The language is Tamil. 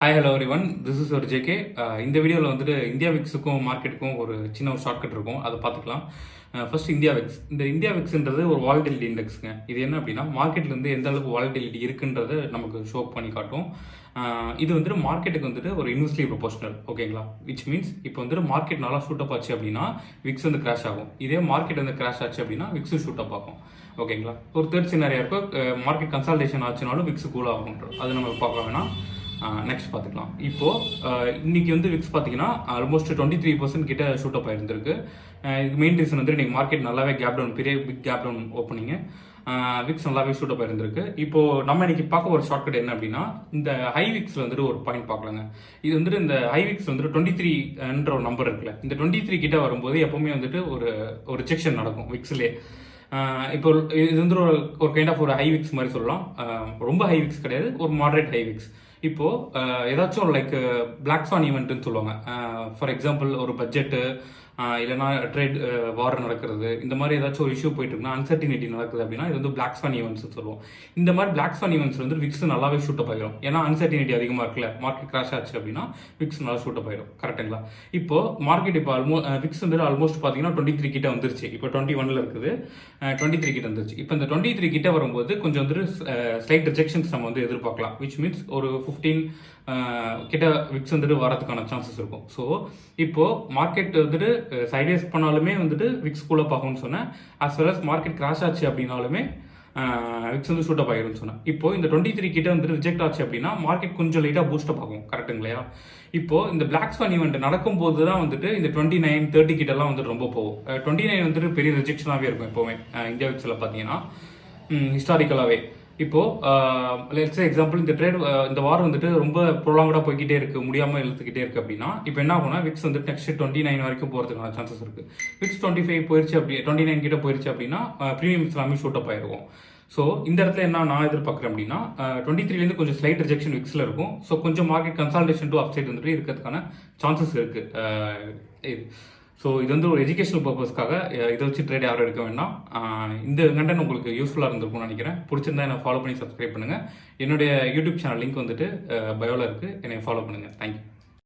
Hi hello every one, this is ஒரு ஜேகே. இந்த வீடியோவில் வந்துட்டு இந்தியா விக்ஸுக்கும் மார்க்கெட்டுக்கும் ஒரு சின்ன ஒரு ஷார்ட்கட் இருக்கும், அதை பார்த்துக்கலாம். First India Vicks. இந்த இந்தியா விக்ஸ்ன்றது ஒரு வாலட்டிலிட்டி இண்டெக்ஸுங்க. இது என்ன அப்படின்னா மார்க்கெட்லேருந்து எந்த அளவுக்கு வாலட்டிலிட்டி இருக்குன்றதை நமக்கு ஷோ பண்ணி காட்டும். இது வந்துட்டு மார்க்கெட்டுக்கு வந்துட்டு ஒரு இன்வெர்ஸ்லி ப்ரொபோஷனல், ஓகேங்களா? விச் மீன்ஸ் இப்போ வந்துட்டு மார்க்கெட் நல்லா ஷூட் அப் ஆச்சு அப்படின்னா விக்ஸ் வந்து கிராஷ் ஆகும். இதே மார்க்கெட் வந்து கிராஷ் ஆச்சு அப்படின்னா விக்ஸும் ஷூட் அப் ஆகும், ஓகேங்களா? ஒரு தேர்ட் சினாரியா இருக்கும், மார்க்கெட் கன்சால்டேஷன் ஆச்சுனாலும் விக்ஸ் கூல் ஆகும்ன்றது, அது நம்ம பார்க்க வேணாம். நெக்ஸ்ட் பார்த்துக்கலாம். இப்போது இன்னைக்கு வந்து விக்ஸ் பார்த்தீங்கன்னா ஆல்மோஸ்ட் 23% கிட்ட ஷூட் அப் ஆயிருந்திருக்கு. இது மெயின் ரீசன் வந்து இன்னைக்கு மார்க்கெட் நல்லாவே கேப் டவுன், பெரிய பிக் கேப் டவுன் ஓப்பனிங்கு. விக்ஸ் நல்லாவே ஷூட் அப் ஆயிருந்திருக்கு. இப்போ நம்ம இன்னைக்கு பார்க்க ஒரு ஷார்ட்கட் என்ன அப்படின்னா, இந்த ஹை விக்ஸ்ல வந்துட்டு ஒரு பாயிண்ட் பார்க்கலாங்க. இது வந்துட்டு இந்த ஹை விக்ஸ் வந்துட்டு 23 ஒரு நம்பர் இருக்குல்ல, இந்த 23 கிட்ட வரும்போது எப்பவுமே வந்துட்டு ஒரு ரிஜெக்ஷன் நடக்கும் விக்ஸ்லேயே. இப்போ இது வந்து ஒரு கைண்ட் ஆஃப் ஒரு ஹை விக்ஸ் மாதிரி சொல்லலாம். ரொம்ப ஹை விக்ஸ் கிடையாது, ஒரு மாடரேட் ஹை விக்ஸ். இப்போ ஏதாச்சும் லைக் பிளாக் ஸ்வான் ஈவெண்ட்னு சொல்லுவாங்க. ஃபார் எக்ஸாம்பிள் ஒரு பட்ஜெட்டு, இல்லைனா ட்ரேட் வார் நடக்கிறது, இந்த மாதிரி ஏதாச்சும் ஒரு இஷ்யூ போயிட்டு இருக்குன்னா, அன்சர்டினிட்டி நடக்குது அப்படின்னா இது வந்து பிளாக் ஸ்வான் ஈவெண்ட்ஸ் சொல்லுவோம். இந்த மாதிரி பிளாக் ஸ்வான் ஈவெண்ட்ஸ் வந்து விக்ஸ் நல்லாவே ஷூட் அப் ஆகிடும். ஏன்னா அன்சர்டினிட்டி அதிகமாக இருக்குல்ல, மார்க்கெட் கிராஷ் ஆச்சு அப்படின்னா விக்ஸ் நல்லா ஷூட் அப் ஆகிடும், கரெக்டுங்களா? இப்போ மார்க்கெட் இப்போ விக்ஸ் வந்து ஆல்மோஸ்ட் பார்த்தீங்கன்னா 23 கிட்ட வந்துருச்சு. இப்போ 21ல இருக்குது, 23 கிட்ட வந்துருச்சு. இப்போ இந்த 23 கிட்ட வரும்போது கொஞ்சம் வந்து ஸ்லைட் ரிஜெக்ஷன்ஸ் நம்ம வந்து எதிர்பார்க்கலாம். விச் மீன்ஸ் ஒரு 15 கிட்ட விக்ஸ் வந்துட்டு வரதுக்கான சான்சஸ் இருக்கும். ஸோ இப்போ மார்க்கெட் வந்துட்டு சைட்வேஸ் பண்ணாலுமே வந்துட்டு விக்ஸ் கூல் அப் ஆகும்னு சொன்னேன். As well as market crash ஆச்சு அப்படின்னாலுமே விக்ஸ் வந்து ஷூட் அப் ஆகிரும்னு சொன்னேன். இப்போ இந்த 23 கிட்ட வந்து ரிஜெக்ட் ஆச்சு அப்படின்னா மார்க்கெட் கொஞ்சம் லைட்டாக பூஸ்ட் அப் ஆகும், கரெக்டுங்களா? இப்போ இந்த பிளாக் ஸ்வான் ஈவெண்ட் நடக்கும்போது தான் வந்துட்டு இந்த 29, 30 கிட்டலாம் வந்துட்டு ரொம்ப போகும். 29 வந்துட்டு பெரிய ரிஜெக்ஷனாகவே இருக்கும் எப்போவுமே இந்தியா விக்ஸில் பார்த்தீங்கன்னா, ஹிஸ்டாரிக்கலாகவே. இப்போ லெட்ஸ் எக்ஸாம்பிள் இந்த ட்ரேட், இந்த வாரம் வந்துட்டு ரொம்ப ப்ரொலாங்கடா போய்கிட்டே இருக்கு, முடியாம இழுத்துக்கிட்டே இருக்கு அப்படின்னா இப்போ என்ன ஆகும்னா விக்ஸ் வந்து நெக்ஸ்ட் 29 வரைக்கும் போறதுக்கான சான்சஸ் இருக்கு. விக்ஸ் 25 போயிருச்சு, அப்படி 29 கிட்ட போயிருச்சு அப்படின்னா ப்ரீமியம்ஸ் எல்லாமே ஷூட் அப் ஆயிருக்கும். ஸோ இந்த இடத்துல என்ன நான் எதிர்பார்க்குறேன் அப்படின்னா 23லேருந்து கொஞ்சம் ஸ்லைட் ரிஜெக்ஷன் விக்ஸில் இருக்கும். ஸோ கொஞ்சம் மார்க்கெட் கன்சால்டேஷன் டு அப்சைட் வந்துட்டு இருக்கிறதுக்கான சான்சஸ் இருக்கு. ஸோ இது வந்து ஒரு எஜுகேஷனல் பர்பஸ்க்காக, இதை வச்சு ட்ரேட் யாரும் எடுக்க வேண்டாம். இந்த கண்டென்ட் உங்களுக்கு யூஸ்ஃபுல்லாக இருந்திருக்கும்னு நினைக்கிறேன். பிடிச்சிருந்தா என்னை ஃபாலோ பண்ணி சப்ஸ்கிரைப் பண்ணுங்கள். என்னுடைய யூடியூப் சேனல் லிங்க் வந்துட்டு பயோவில் இருக்குது, என்னை ஃபாலோ பண்ணுங்கள். தேங்க்யூ.